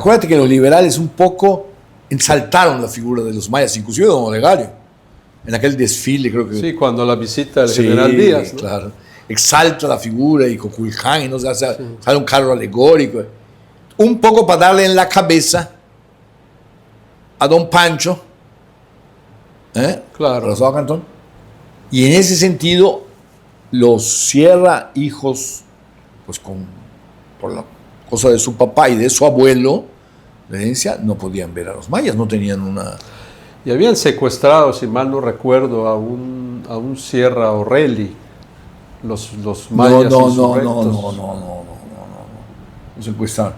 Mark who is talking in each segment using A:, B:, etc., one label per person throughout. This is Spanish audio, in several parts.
A: Acuérdate que los liberales un poco ensaltaron la figura de los mayas, inclusive don Olegario, en aquel desfile, creo que...
B: Sí, cuando la visita del general Díaz, ¿no?
A: Claro. Exalta la figura y Coculcán, y no sé, sale un carro alegórico. Un poco para darle en la cabeza a don Pancho,
B: Claro.
A: Rosado Cantón, y en ese sentido los Sierra, hijos, pues por la cosa de su papá y de su abuelo, la herencia, no podían ver a los mayas, no tenían una...
B: Y habían secuestrado, si mal no recuerdo, a un Sierra O'Reilly, los mayas.
A: No secuestraron.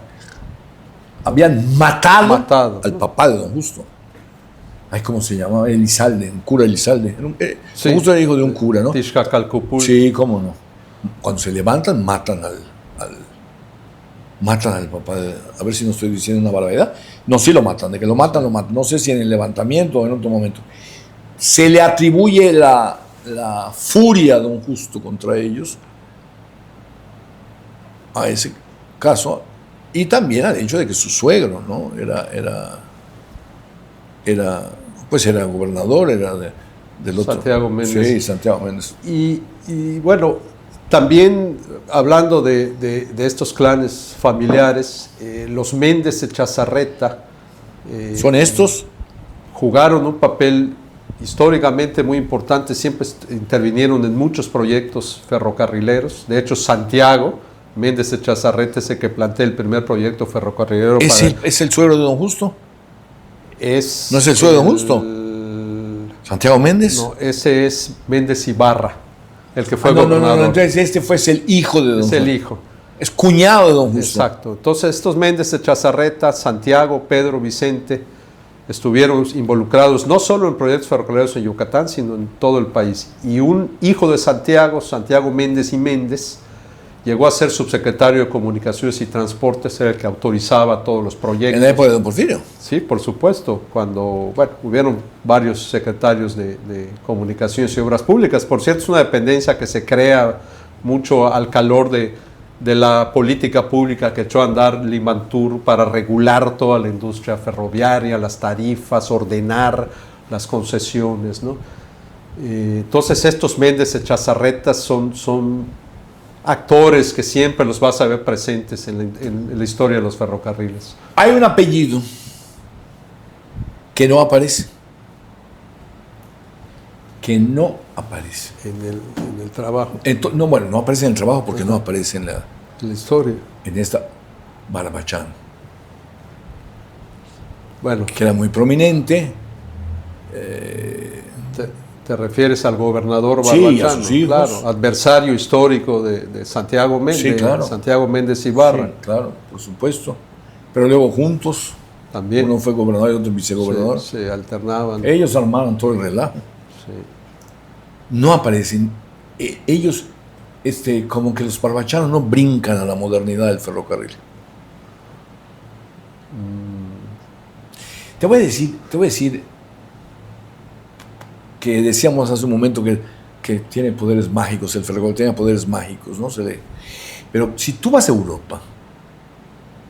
A: Habían matado al papá de don Justo. Ay, ¿cómo se llamaba? Elizalde, un cura Elizalde.
B: Sí.
A: Don Justo era hijo de un cura, ¿no?
B: Tixcacalcupul.
A: Sí, cómo no. Cuando se levantan, matan al papá. A ver si no estoy diciendo una barbaridad. No, sí lo matan. De que lo matan, lo matan. No sé si en el levantamiento o en otro momento. Se le atribuye la furia a don Justo contra ellos, a ese caso, y también al hecho de que su suegro, ¿no? era gobernador, era del otro.
B: Santiago Méndez.
A: Sí, Santiago Méndez.
B: Y bueno, también hablando de estos clanes familiares, los Méndez de Chazarreta.
A: ¿Son estos?
B: Jugaron un papel históricamente muy importante, siempre intervinieron en muchos proyectos ferrocarrileros. De hecho, Santiago Méndez de Chazarreta es el que plantea el primer proyecto ferrocarrilero.
A: ¿Es el suegro de don Justo? ¿No es el suegro de don Justo? ¿Santiago Méndez?
B: No, ese es Méndez Ibarra, el que fue gobernador.
A: No, entonces este fue el hijo de don Justo.
B: Es el hijo.
A: Es cuñado de don Justo.
B: Exacto. Entonces estos Méndez de Chazarreta, Santiago, Pedro, Vicente, estuvieron involucrados no solo en proyectos ferrocarrileros en Yucatán, sino en todo el país. Y un hijo de Santiago, Santiago Méndez y Méndez, llegó a ser subsecretario de Comunicaciones y Transportes, era el que autorizaba todos los proyectos.
A: ¿En la época de don Porfirio?
B: Sí, por supuesto, cuando, hubieron varios secretarios de Comunicaciones y Obras Públicas. Por cierto, es una dependencia que se crea mucho al calor de la política pública que echó a andar Limantur para regular toda la industria ferroviaria, las tarifas, ordenar las concesiones, ¿no? Entonces estos Méndez de Chazarreta son actores que siempre los vas a ver presentes en la historia de los ferrocarriles.
A: Hay un apellido que no aparece. En
B: el trabajo.
A: No aparece en el trabajo porque no aparece en la
B: historia.
A: En esta Barbachán.
B: Bueno.
A: Que era muy prominente.
B: ¿Te refieres al gobernador Barbachán?
A: Sí,
B: claro, adversario histórico de Santiago Méndez,
A: sí, claro.
B: Santiago Méndez Ibarra.
A: Sí, claro, por supuesto. Pero luego juntos,
B: también.
A: Uno fue gobernador y otro vicegobernador.
B: Se alternaban.
A: Ellos armaron todo el relajo.
B: Sí.
A: No aparecen. Ellos, como que los barbachanos no brincan a la modernidad del ferrocarril. Te voy a decir que decíamos hace un momento que tiene poderes mágicos, el ferrocarril tiene poderes mágicos, ¿no? Pero si tú vas a Europa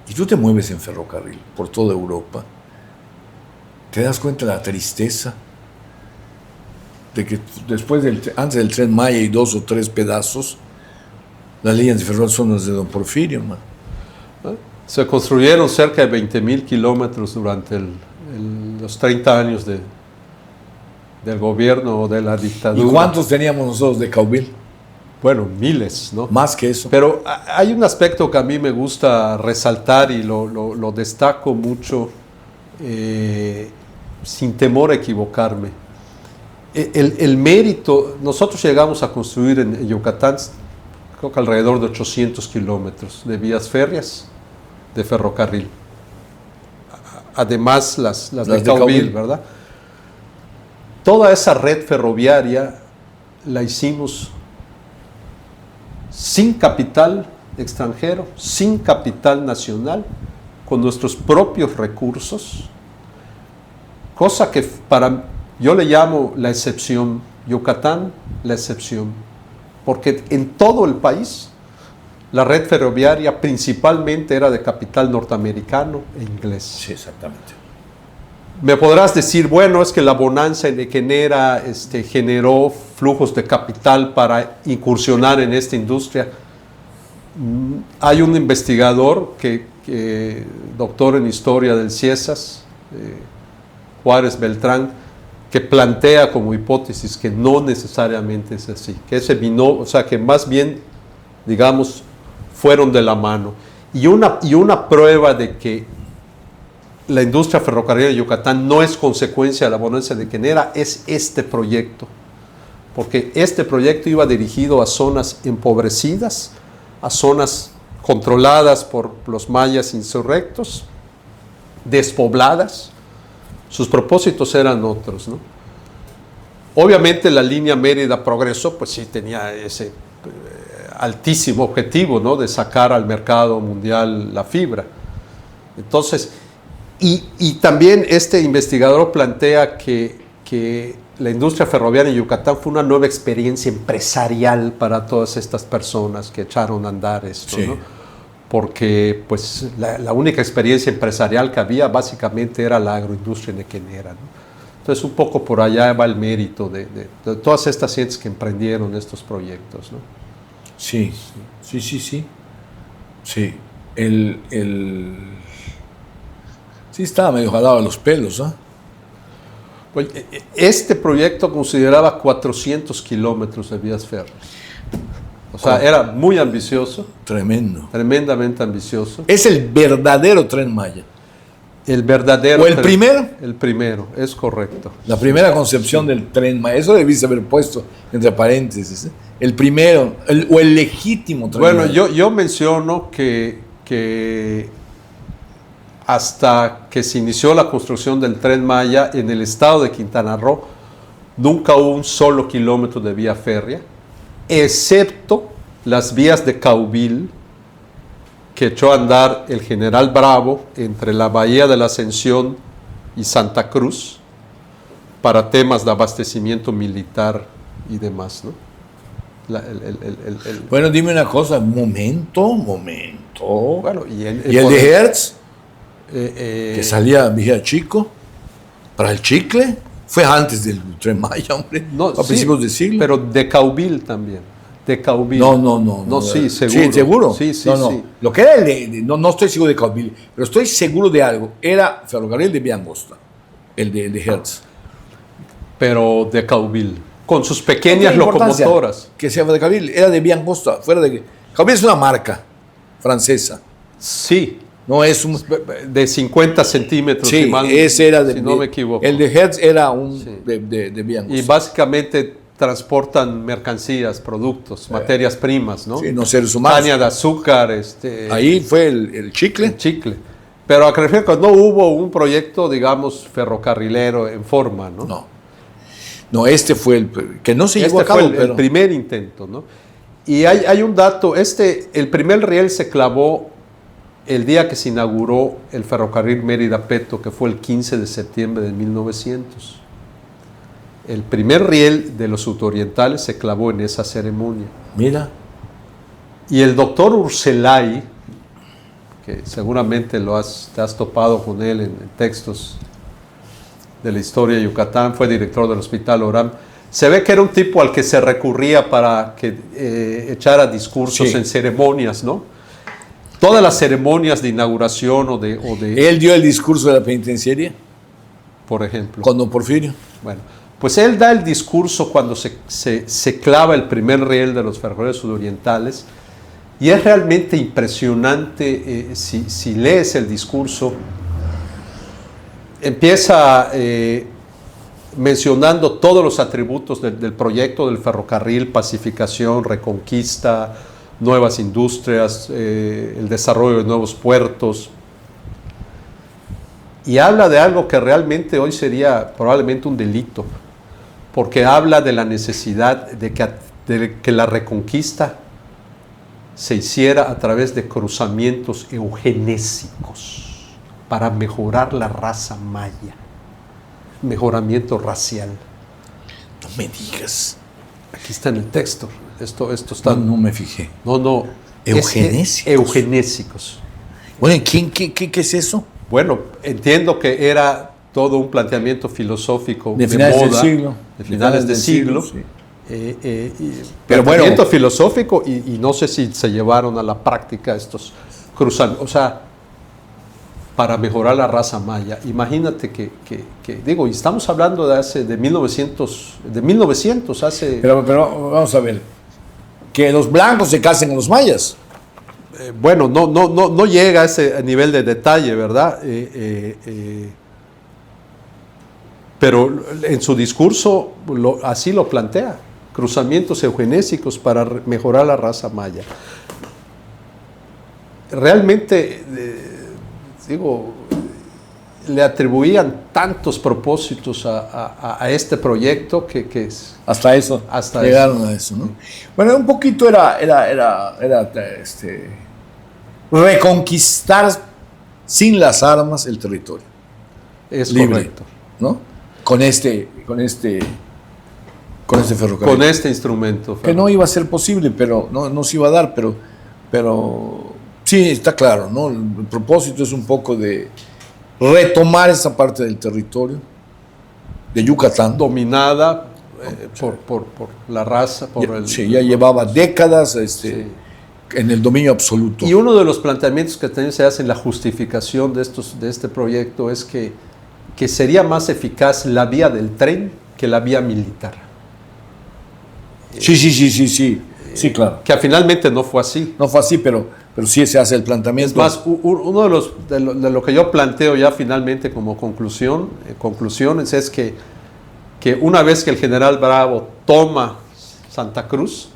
A: y tú te mueves en ferrocarril por toda Europa, te das cuenta de la tristeza de que antes del Tren Maya y 2 o 3 pedazos, las líneas de ferrocarril son las de don Porfirio, man.
B: Se construyeron cerca de 20,000 kilómetros durante los 30 años del gobierno o de la dictadura.
A: ¿Y cuántos teníamos nosotros de Caubil?
B: Bueno, miles, ¿no?
A: Más que eso.
B: Pero hay un aspecto que a mí me gusta resaltar y lo destaco mucho, sin temor a equivocarme. El mérito, nosotros llegamos a construir en Yucatán, creo que alrededor de 800 kilómetros de vías férreas de ferrocarril. Además, las de Caubil, ¿verdad? Toda esa red ferroviaria la hicimos sin capital extranjero, sin capital nacional, con nuestros propios recursos, cosa que yo le llamo la excepción, Yucatán la excepción, porque en todo el país la red ferroviaria principalmente era de capital norteamericano e inglés.
A: Sí, exactamente.
B: Me podrás decir, bueno, es que la bonanza de Kenera generó flujos de capital para incursionar en esta industria. Hay un investigador, doctor en historia del CIESAS, Juárez Beltrán, que plantea como hipótesis que no necesariamente es así, que más bien, digamos, fueron de la mano. Y una prueba de que la industria ferrocarrilera de Yucatán no es consecuencia de la bonanza de Kenera es este proyecto, porque este proyecto iba dirigido a zonas empobrecidas, a zonas controladas por los mayas insurrectos, despobladas. Sus propósitos eran otros, ¿no? Obviamente la línea Mérida-Progreso, pues sí tenía ese altísimo objetivo, ¿no?, de sacar al mercado mundial la fibra. Entonces, y también este investigador plantea que la industria ferroviaria en Yucatán fue una nueva experiencia empresarial para todas estas personas que echaron a andar esto, sí, ¿no? Porque pues la única experiencia empresarial que había básicamente era la agroindustria de Kenera, ¿no? Entonces un poco por allá va el mérito de todas estas gentes que emprendieron estos proyectos, ¿no?
A: Sí, sí, sí, sí. Sí, sí estaba medio jalado a los pelos, ¿ah?
B: Pues, este proyecto consideraba 400 kilómetros de vías férreas. O sea, era muy ambicioso.
A: Tremendo.
B: Tremendamente ambicioso.
A: Es el verdadero Tren Maya.
B: El verdadero.
A: ¿O el primero?
B: El primero, es correcto.
A: La primera concepción del Tren Maya. Eso debiste haber puesto entre paréntesis, ¿eh? El primero, o el legítimo Tren Maya.
B: Bueno, yo menciono que hasta que se inició la construcción del Tren Maya en el estado de Quintana Roo, nunca hubo un solo kilómetro de vía férrea, excepto las vías de Cauville que echó a andar el general Bravo entre la Bahía de la Ascensión y Santa Cruz para temas de abastecimiento militar y demás, ¿no?
A: Bueno, dime una cosa, momento.
B: Bueno,
A: ¿Y el de Hertz? Que salía Villa Chico para el Chicle, fue antes del Tren Maya, hombre,
B: no,
A: a principios de siglo.
B: Pero de Cauville también. De Cauville.
A: No,
B: sí, seguro.
A: Sí, seguro.
B: Sí.
A: Sí. Lo que era no estoy seguro de Cauville, pero estoy seguro de algo. Era ferrocarril de Vía Angosta, el de Hertz.
B: Pero de Cauville, con sus pequeñas locomotoras.
A: Que sea de Cauville, era de Vía Angosta, fuera de que Cauville es una marca francesa.
B: Sí.
A: No es un
B: de 50 centímetros.
A: Sí, ese era
B: si no me equivoco.
A: El de Hertz era
B: sí,
A: de Vía Angosta.
B: Y básicamente transportan mercancías, productos, materias primas, ¿no?
A: Sí, no seres humanos.
B: Caña de azúcar.
A: Ahí fue el Chicle.
B: El Chicle. Pero a que refiero que no hubo un proyecto, digamos, ferrocarrilero en forma, ¿no?
A: No, este fue el que no se llevó a cabo.
B: Fue el primer intento, ¿no? Y hay un dato, el primer riel se clavó el día que se inauguró el ferrocarril Mérida-Peto, que fue el 15 de septiembre de 1900. El primer riel de los sudorientales se clavó en esa ceremonia.
A: Mira.
B: Y el doctor Urselay, que seguramente te has topado con él en textos de la historia de Yucatán, fue director del Hospital Oram. Se ve que era un tipo al que se recurría para que echara discursos en ceremonias, ¿no? Todas las ceremonias de inauguración o de...
A: Él dio el discurso de la penitenciaria,
B: por ejemplo.
A: Con don Porfirio.
B: Bueno, pues él da el discurso cuando se clava el primer riel de los ferrocarriles sudorientales, y es realmente impresionante. Si lees el discurso, empieza mencionando todos los atributos del proyecto del ferrocarril: pacificación, reconquista, nuevas industrias, el desarrollo de nuevos puertos. Y habla de algo que realmente hoy sería probablemente un delito, porque habla de la necesidad de que la reconquista se hiciera a través de cruzamientos eugenésicos para mejorar la raza maya, mejoramiento racial.
A: No me digas.
B: Aquí está en el texto. Esto está...
A: No me fijé.
B: No. Eugenésicos.
A: Bueno, ¿qué es eso?
B: Bueno, entiendo que era todo un planteamiento filosófico
A: De finales
B: moda,
A: del siglo.
B: de finales del siglo.
A: Sí.
B: Pero planteamiento filosófico y no sé si se llevaron a la práctica estos cruzamientos. O sea, para mejorar la raza maya. Imagínate que digo, y estamos hablando de 1900, hace...
A: Pero vamos a ver, que los blancos se casen con los mayas.
B: Bueno, no llega a ese nivel de detalle, ¿verdad? Pero en su discurso así lo plantea. Cruzamientos eugenésicos para mejorar la raza maya. Realmente, digo, le atribuían tantos propósitos a este proyecto que
A: hasta eso, llegaron a eso, ¿no? Bueno, un poquito era reconquistar sin las armas el territorio.
B: Es
A: libre,
B: correcto,
A: ¿no? Con este ferrocarril.
B: Con este instrumento.
A: Que no iba a ser posible, pero no se iba a dar, pero sí, está claro, ¿no? El propósito es un poco de retomar esa parte del territorio de Yucatán.
B: Dominada por la raza,
A: sí, ya llevaba décadas en el dominio absoluto.
B: Y uno de los planteamientos que también se hace en la justificación de este proyecto es que sería más eficaz la vía del tren que la vía militar.
A: Sí, claro.
B: Que finalmente no fue así.
A: No fue así, pero sí se hace el planteamiento.
B: Es más, uno de lo que yo planteo ya finalmente como conclusiones es que una vez que el general Bravo toma Santa Cruz,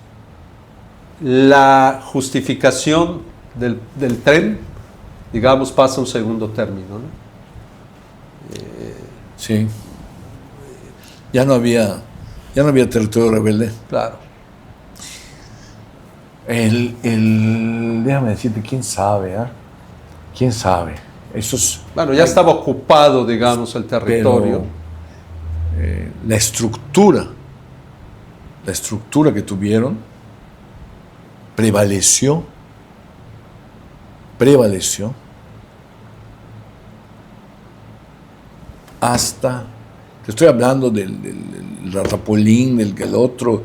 B: la justificación del tren, digamos, pasa a un segundo término, ¿no?
A: Sí. Ya no había territorio rebelde.
B: Claro.
A: Déjame decirte, quién sabe, ¿eh? ¿Quién sabe?
B: Bueno, ya estaba ocupado, digamos, el territorio.
A: Pero, la estructura que tuvieron prevaleció hasta, te estoy hablando del Ratapolín, del otro,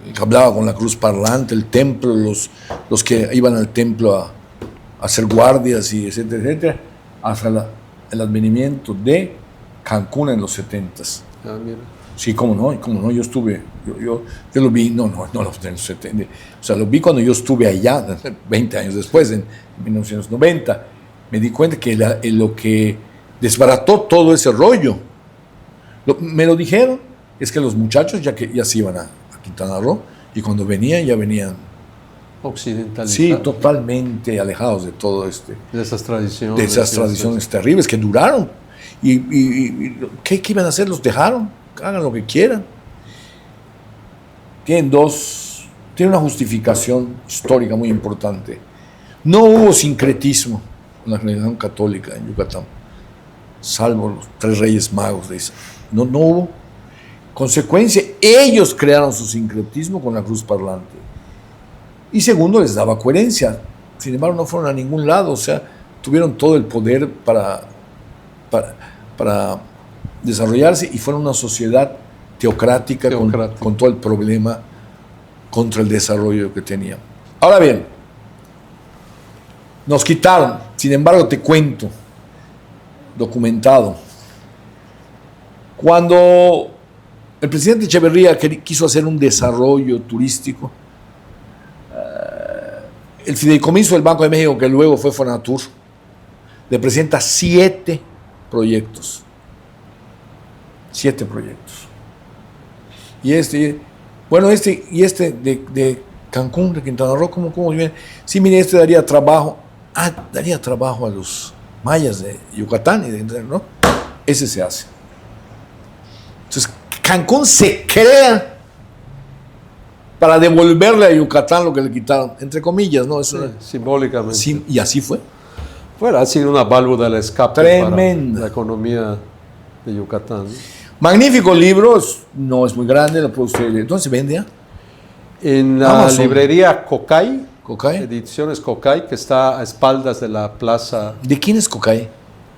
A: el que hablaba con la cruz parlante, el templo, los que iban al templo a hacer guardias y etcétera, hasta el advenimiento de Cancún en los 70s.
B: Ah, mira.
A: Sí, cómo no, yo estuve, yo lo vi, no, en los 70, o sea, lo vi cuando yo estuve allá, 20 años después, en 1990, me di cuenta que lo que desbarató todo ese rollo, me lo dijeron, es que los muchachos ya se iban a Quintana Roo, y cuando venían, ya venían
B: occidentalizados.
A: Sí, totalmente alejados de todo
B: de esas tradiciones.
A: De esas tradiciones terribles que duraron. ¿Y qué iban a hacer? Los dejaron, hagan lo que quieran. Tiene una justificación histórica muy importante. No hubo sincretismo con la religión católica en Yucatán, salvo los 3 reyes magos de esa. No hubo. Consecuencia, ellos crearon su sincretismo con la cruz parlante. Y segundo, les daba coherencia. Sin embargo, no fueron a ningún lado. O sea, tuvieron todo el poder para desarrollarse y fueron una sociedad teocrática. Con todo el problema contra el desarrollo que tenían. Ahora bien, nos quitaron. Sin embargo, te cuento, documentado, cuando el presidente Echeverría quiso hacer un desarrollo turístico, el fideicomiso del Banco de México, que luego fue Fonatur, le presenta 7 proyectos. 7 proyectos. Y este de Cancún, de Quintana Roo, ¿cómo viene? Sí, mire, daría trabajo. Daría trabajo a los mayas de Yucatán y ¿no? Ese se hace. Entonces, Cancún se crea para devolverle a Yucatán lo que le quitaron, entre comillas, ¿no? Eso
B: simbólicamente.
A: Sí, y así fue.
B: Ha sido una válvula de escape
A: tremenda
B: para la economía de Yucatán.
A: Magnífico libro, no es muy grande, lo puede usted leer. ¿Dónde se vende?
B: En la
A: Amazon.
B: librería Cocay,
A: ¿Cocay?
B: Ediciones Cocay, que está a espaldas de la plaza,
A: ¿De quién es Cocay?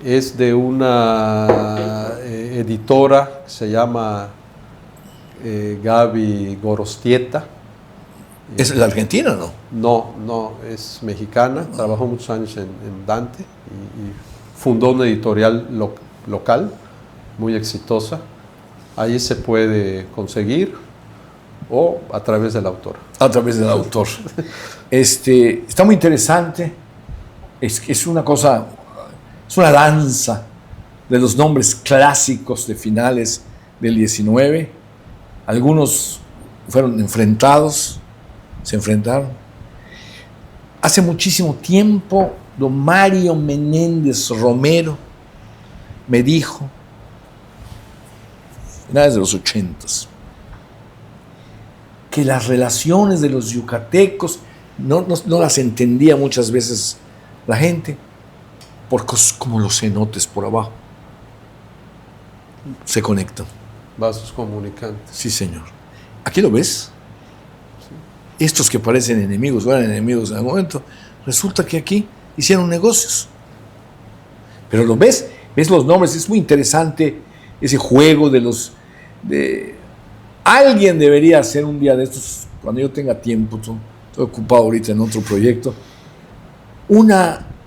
B: es de una editora que se llama Gaby Gorostieta.
A: ¿Es la Argentina o no?
B: No, es mexicana, trabajó muchos años en Dante y fundó una editorial local muy exitosa. Ahí se puede conseguir o a través del autor.
A: A través del autor. Está muy interesante. Es una cosa, es una danza de los nombres clásicos de finales del 19. Algunos fueron enfrentados, se enfrentaron. Hace muchísimo tiempo, don Mario Menéndez Romero me dijo, finales de los 80s, que las relaciones de los yucatecos no las entendía muchas veces la gente, porque como los cenotes por abajo se conectan.
B: Vasos comunicantes.
A: Sí, señor. ¿Aquí lo ves? Sí. Estos que parecen enemigos, o eran enemigos en algún momento, resulta que aquí hicieron negocios. Pero lo ves, ves los nombres, es muy interesante ese juego de alguien debería hacer un día de estos, cuando yo tenga tiempo, estoy ocupado ahorita en otro proyecto,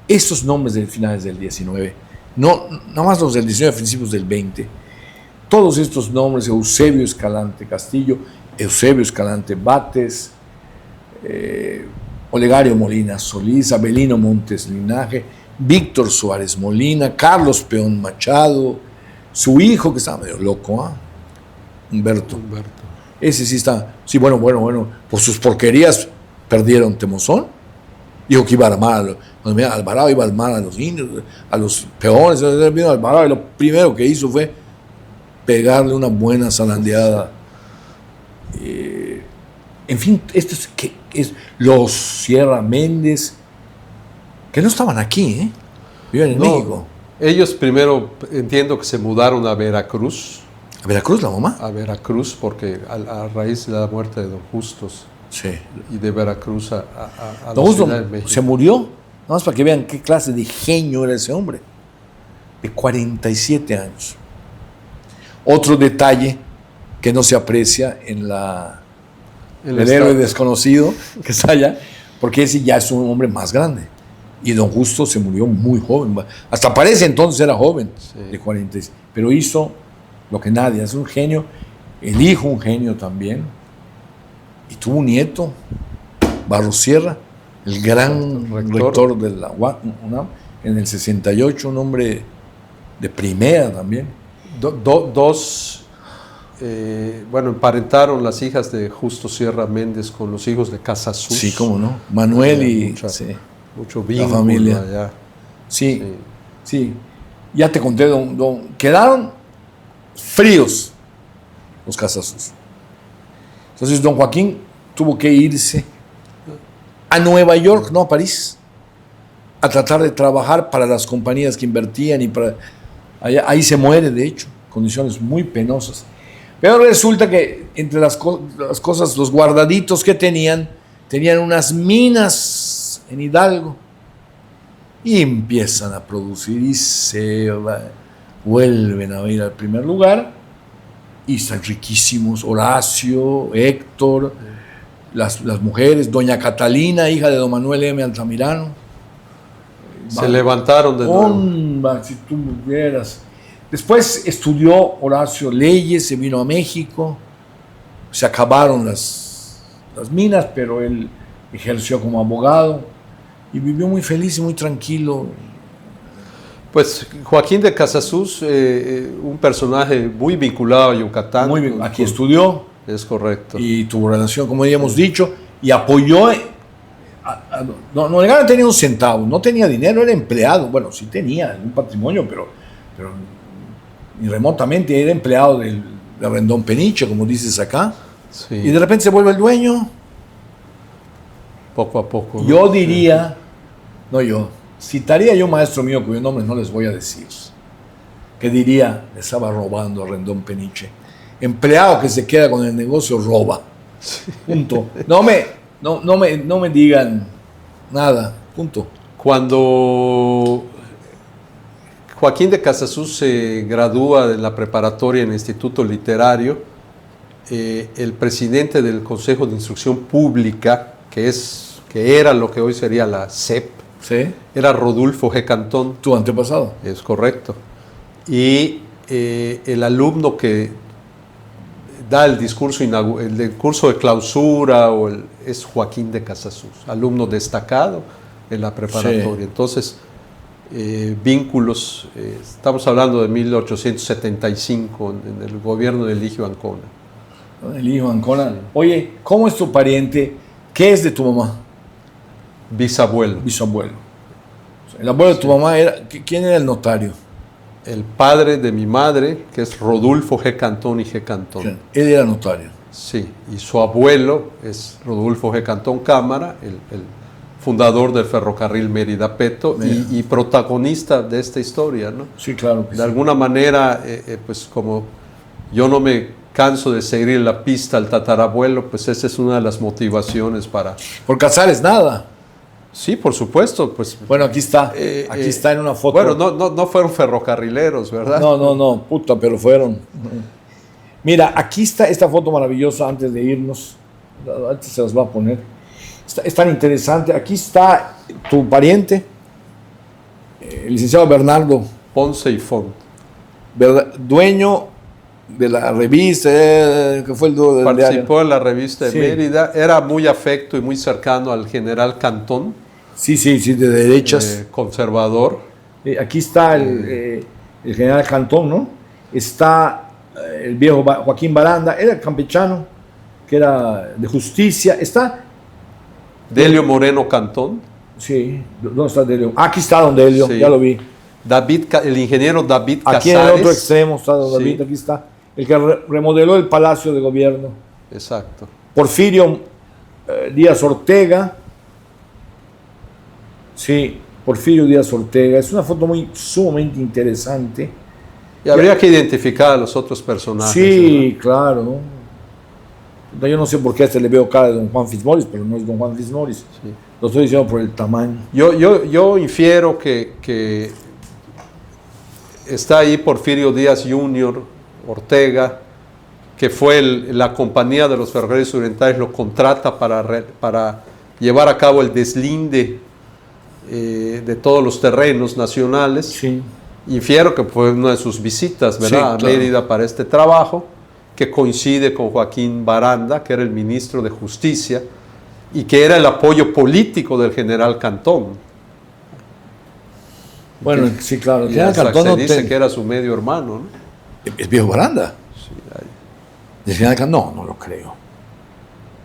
A: estos nombres de finales del 19, no más los del 19, principios del 20, todos estos nombres, Eusebio Escalante Castillo, Eusebio Escalante Bates, Olegario Molina Solís, Abelino Montes Linaje, Víctor Suárez Molina, Carlos Peón Machado, su hijo que estaba medio loco, Humberto. Ese sí está, sí, bueno, por sus porquerías perdieron Temozón. Dijo que iba a armar, Alvarado iba a armar a los indios, a los peones. Vino Alvarado y lo primero que hizo fue pegarle una buena zarandeada. En fin, esto es los Sierra Méndez, que no estaban aquí, viven en México.
B: Ellos primero entiendo que se mudaron a Veracruz.
A: ¿A Veracruz la mamá?
B: A Veracruz, porque a raíz de la muerte de Don Justos.
A: Sí.
B: Y de Veracruz a
A: Don
B: la
A: Justo
B: Ciudad de México.
A: se murió, nada más para que vean qué clase de genio era ese hombre, de 47 años. Otro detalle que no se aprecia en el héroe desconocido que está allá, porque ese ya es un hombre más grande. Y Don Justo se murió muy joven, hasta parece entonces era joven, sí, de 46, pero hizo lo que nadie, es un genio, el hijo un genio también, y tuvo un nieto, Barros Sierra, el gran rector de la UNAM, en el 68, un hombre de primera también.
B: Emparentaron las hijas de Justo Sierra Méndez con los hijos de Casasus.
A: Sí, cómo no, Manuel y
B: mucho vínculo
A: la familia.
B: Allá.
A: Sí. Ya te conté, quedaron fríos los Casasus. Entonces don Joaquín tuvo que irse a Nueva York, no a París, a tratar de trabajar para las compañías que invertían y para ahí se muere, de hecho, condiciones muy penosas. Pero resulta que entre las cosas, los guardaditos que tenían unas minas en Hidalgo y empiezan a producir y vuelven a ir al primer lugar y están riquísimos. Horacio, Héctor, las mujeres, doña Catalina, hija de don Manuel M. Altamirano.
B: Se levantaron de nuevo.
A: Si tú vieras. Después estudió Horacio leyes, se vino a México, se acabaron las minas, pero él ejerció como abogado y vivió muy feliz y muy tranquilo.
B: Pues Joaquín de Casasus, un personaje muy vinculado a Yucatán.
A: Aquí estudió.
B: Es correcto.
A: Y tuvo relación, como habíamos dicho, y apoyó. No tenía un centavo, no tenía dinero, era empleado. Bueno, sí tenía algún patrimonio, pero ni remotamente era empleado de Rendón Peniche, como dices acá.
B: Sí.
A: Y de repente se vuelve el dueño.
B: Poco a poco. ¿No?
A: Yo diría, citaría yo maestro mío cuyo nombre no les voy a decir, que diría, le estaba robando a Rendón Peniche. Empleado que se queda con el negocio roba. Punto. No me digan nada. Punto.
B: Cuando Joaquín de Casasus se gradúa de la preparatoria en el Instituto Literario, el presidente del Consejo de Instrucción Pública, que era lo que hoy sería la SEP,
A: ¿Sí?
B: era Rodulfo G. Cantón.
A: Tu antepasado.
B: Es correcto. Y el alumno que da el discurso de clausura es Joaquín de Casasus, alumno destacado en la preparatoria. Sí. Entonces, vínculos, estamos hablando de 1875 en el gobierno de Eligio Ancona.
A: Eligio Ancona. Sí. Oye, ¿cómo es tu pariente? ¿Qué es de tu mamá?
B: Bisabuelo.
A: Bisabuelo. El abuelo de tu mamá ¿quién era el notario?
B: El padre de mi madre, que es Rodulfo G. Cantón y G. Cantón.
A: Sí. Él era notario.
B: Sí, y su abuelo es Rodulfo G. Cantón Cámara, el fundador del ferrocarril Mérida-Peto y protagonista de esta historia, ¿no?
A: Sí, claro.
B: De alguna manera, pues como yo no me canso de seguir la pista al tatarabuelo, pues esa es una de las motivaciones para...
A: Por Casares, nada.
B: Sí, por supuesto. Pues,
A: bueno, aquí está. Aquí está en una foto.
B: Bueno, no fueron ferrocarrileros, ¿verdad?
A: No, puta, pero fueron. Mira, aquí está esta foto maravillosa antes de irnos. Antes se las va a poner. Es tan interesante. Aquí está tu pariente, el licenciado Bernardo
B: Ponce y Font.
A: Dueño de la revista, que fue el dueño del
B: Participó en la revista de Mérida. Era muy afecto y muy cercano al general Cantón.
A: Sí, de derechas.
B: Conservador.
A: Aquí está el general Cantón, ¿no? Está el viejo Joaquín Baranda, era campechano, que era de justicia. Está
B: Delio Moreno Cantón.
A: Sí, ¿dónde está Delio? Aquí está don Delio, sí. Ya lo vi.
B: El ingeniero David Casares.
A: Aquí en el otro extremo está don David, aquí está. El que remodeló el Palacio de Gobierno.
B: Exacto.
A: Porfirio Díaz Ortega. Sí, Porfirio Díaz Ortega. Es una foto sumamente interesante.
B: Y habría que identificar a los otros personajes.
A: Sí, ¿verdad? Claro. Yo no sé por qué a este le veo cara de don Juan Fitzmaurice, pero no es don Juan Fitzmaurice. Sí. Lo estoy diciendo por el tamaño.
B: Yo infiero que está ahí Porfirio Díaz Jr. Ortega, que fue la compañía de los ferrocarriles orientales, lo contrata para llevar a cabo el deslinde de todos los terrenos nacionales.
A: Sí.
B: Infiero que fue una de sus visitas, ¿verdad? Sí, claro. A Mérida para este trabajo, que coincide con Joaquín Baranda, que era el ministro de Justicia y que era el apoyo político del general Cantón.
A: Bueno, sí, claro.
B: Y hasta se dice que era su medio hermano, ¿no?
A: ¿Es viejo Baranda?
B: Sí,
A: ¿El general Cantón? No lo creo.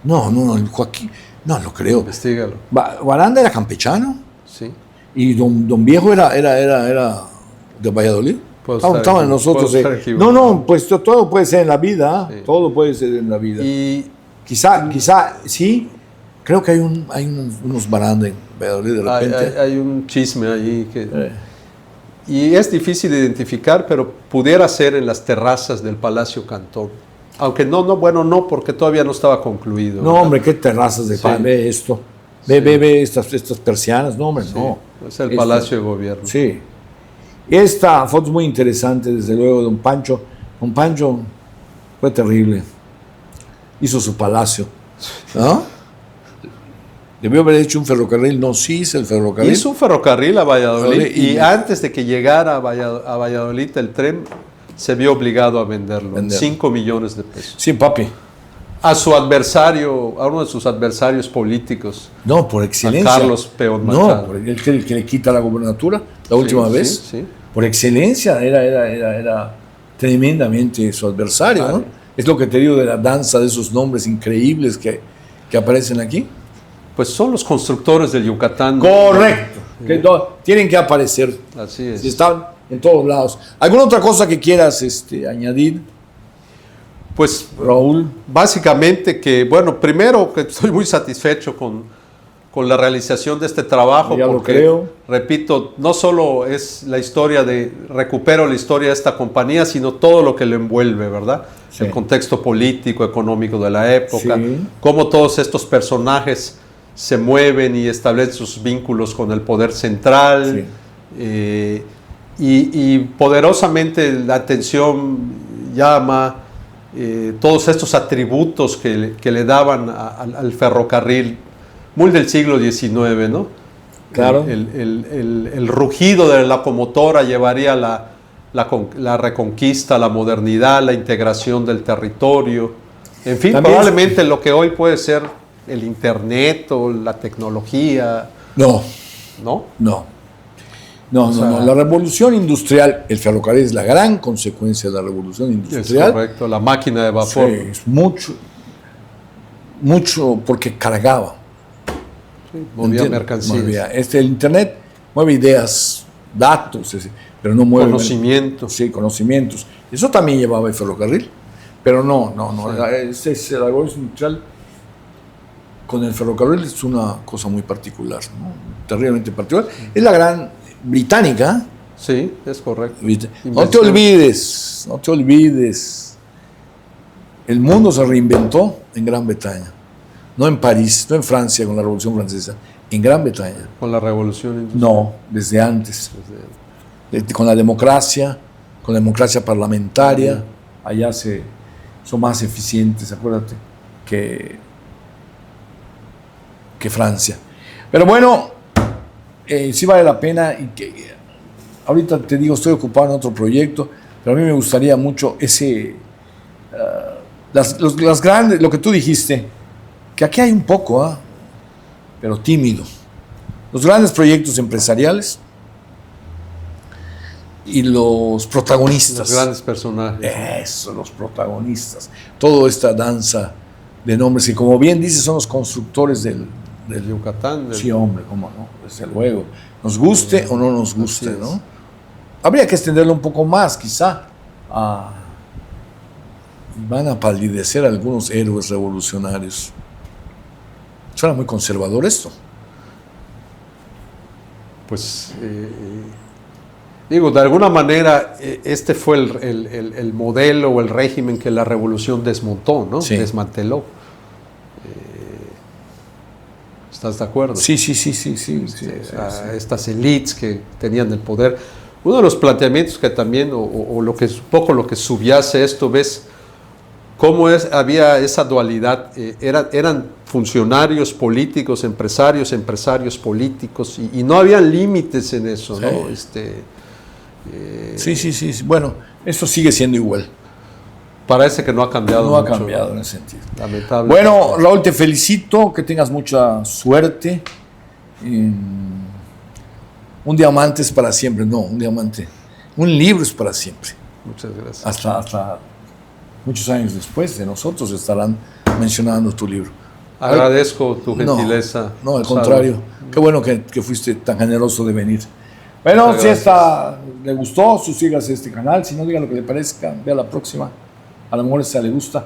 A: No, Joaquín, no lo creo.
B: Investígalo.
A: ¿Baranda era campechano?
B: Sí.
A: ¿Y don Viejo era de Valladolid? Estaban nosotros. No, pues todo puede ser en la vida. Sí. Todo puede ser en la vida.
B: Y
A: quizá sí. Creo que hay unos Baranda en Valladolid de repente.
B: Hay un chisme allí que... Y es difícil de identificar, pero pudiera ser en las terrazas del Palacio Cantón. Aunque no, porque todavía no estaba concluido.
A: No, ¿verdad? Hombre, qué terrazas de pan. Ve esto. Ve estas persianas. No, hombre, sí. No.
B: Es el Palacio de Gobierno.
A: Sí. Esta foto es muy interesante, desde luego, de don Pancho. Don Pancho fue terrible. Hizo su palacio. ¿No? Debió haber hecho un ferrocarril, no, sí hizo el ferrocarril.
B: Hizo un ferrocarril a Valladolid y antes de que llegara a Valladolid el tren, se vio obligado a venderlo. 5 millones de pesos.
A: Sí, papi.
B: A su adversario, a uno de sus adversarios políticos.
A: No, por excelencia.
B: A Carlos Peón Machado.
A: No, por el que le quita la gobernatura la última vez.
B: Sí.
A: Por excelencia, era tremendamente su adversario, ¿no? Es lo que te digo de la danza de esos nombres increíbles que aparecen aquí.
B: Pues son los constructores del Yucatán.
A: Correcto. Que tienen que aparecer.
B: Así es.
A: Están en todos lados. ¿Alguna otra cosa que quieras añadir?
B: Pues,
A: Raúl.
B: Básicamente que, bueno, primero que estoy muy satisfecho con con la realización de este trabajo,
A: ya
B: porque,
A: lo creo.
B: repito, no solo es la historia recupero la historia de esta compañía, sino todo lo que lo envuelve, ¿verdad?
A: Sí.
B: El contexto político, económico de la época,
A: Sí.
B: cómo todos estos personajes se mueven y establecen sus vínculos con el poder central, y poderosamente la atención llama todos estos atributos que le daban al ferrocarril, muy del siglo XIX, ¿no?
A: Claro.
B: El rugido de la locomotora llevaría la reconquista, la modernidad, la integración del territorio. En fin,
A: También
B: probablemente lo que hoy puede ser el Internet o la tecnología.
A: No.
B: ¿No?
A: No. No, no. La revolución industrial, el ferrocarril es la gran consecuencia de la revolución industrial.
B: Es correcto, la máquina de vapor.
A: Sí, es mucho porque cargaba.
B: Sí, movía mercancías.
A: El Internet mueve ideas, datos, pero no mueve
B: conocimientos.
A: Sí, conocimientos. Eso también llevaba el ferrocarril, pero no. Sí. La revolución industrial con el ferrocarril es una cosa muy particular, ¿no? Terriblemente particular. Es la gran británica.
B: Sí, es correcto.
A: No te olvides. El mundo se reinventó en Gran Bretaña. No en París, no en Francia con la Revolución Francesa, en Gran Bretaña.
B: Con la Revolución Industrial.
A: No, desde antes. Con la democracia parlamentaria, allá son más eficientes, acuérdate, que Francia. Pero bueno, sí vale la pena. Ahorita te digo, estoy ocupado en otro proyecto, pero a mí me gustaría mucho las grandes, lo que tú dijiste, que aquí hay un poco, pero tímido. Los grandes proyectos empresariales y los protagonistas.
B: Los grandes personajes.
A: Eso, los protagonistas. Toda esta danza de nombres que, como bien dices, son los constructores del
B: Yucatán.
A: Sí, hombre, cómo no, desde luego. Nos guste o no nos guste, ¿no? Habría que extenderlo un poco más, quizá. Van a palidecer algunos héroes revolucionarios. Suena muy conservador esto.
B: Pues, digo, de alguna manera, este fue el modelo o el régimen que la revolución desmontó, ¿no?
A: Sí.
B: Desmanteló. ¿Estás de acuerdo?
A: Sí.
B: Estas élites que tenían el poder. Uno de los planteamientos que también, o lo que es un poco lo que subyace esto, ves cómo había esa dualidad. Eran funcionarios políticos, empresarios políticos, y no había límites en eso,
A: sí.
B: ¿no?
A: Sí. Bueno, eso sigue siendo igual.
B: Parece que no ha cambiado mucho.
A: No ha cambiado en ese sentido.
B: Lamentablemente.
A: Bueno, Raúl, te felicito, que tengas mucha suerte. Un diamante es para siempre, no, un libro es para siempre.
B: Muchas gracias.
A: Hasta muchos años después de nosotros estarán mencionando tu libro.
B: Agradezco tu gentileza.
A: No, al contrario. Qué bueno que fuiste tan generoso de venir. Bueno,
B: Muchas
A: si le gustó, suscríbase a este canal. Si no, diga lo que le parezca. Vea la próxima. A lo mejor esta le gusta.